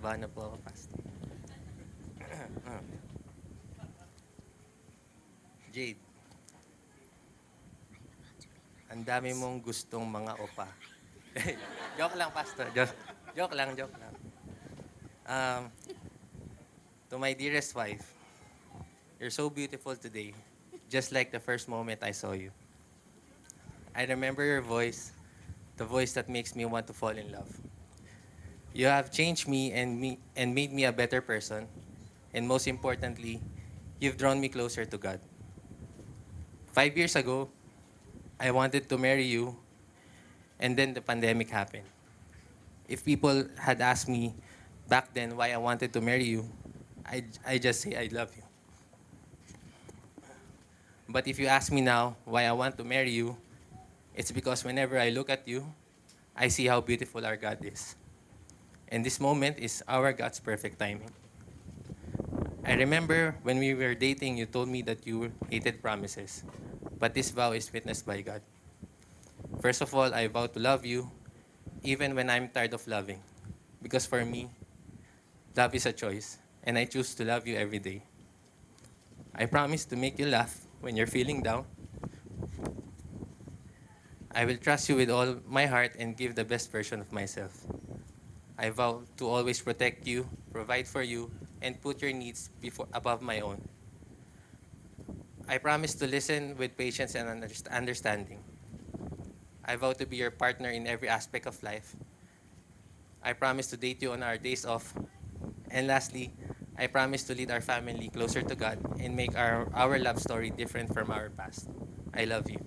kinakabahan na po ako, Pastor. Jade, ang dami mong gustong mga opa. Joke lang, Pastor. Joke lang, joke lang. Um, to my dearest wife, you're so beautiful today, just like the first moment I saw you. I remember your voice, the voice that makes me want to fall in love. You have changed me and made me a better person, and most importantly, you've drawn me closer to God. 5 years ago, I wanted to marry you, and then the pandemic happened. If people had asked me back then why I wanted to marry you, I just say I love you. But if you ask me now why I want to marry you, it's because whenever I look at you, I see how beautiful our God is. And this moment is our God's perfect timing. I remember when we were dating, you told me that you hated promises. But this vow is witnessed by God. First of all, I vow to love you even when I'm tired of loving. Because for me, love is a choice, and I choose to love you every day. I promise to make you laugh when you're feeling down. I will trust you with all my heart and give the best version of myself. I vow to always protect you, provide for you, and put your needs above my own. I promise to listen with patience and understanding. I vow to be your partner in every aspect of life. I promise to date you on our days off. And lastly, I promise to lead our family closer to God and make our love story different from our past. I love you.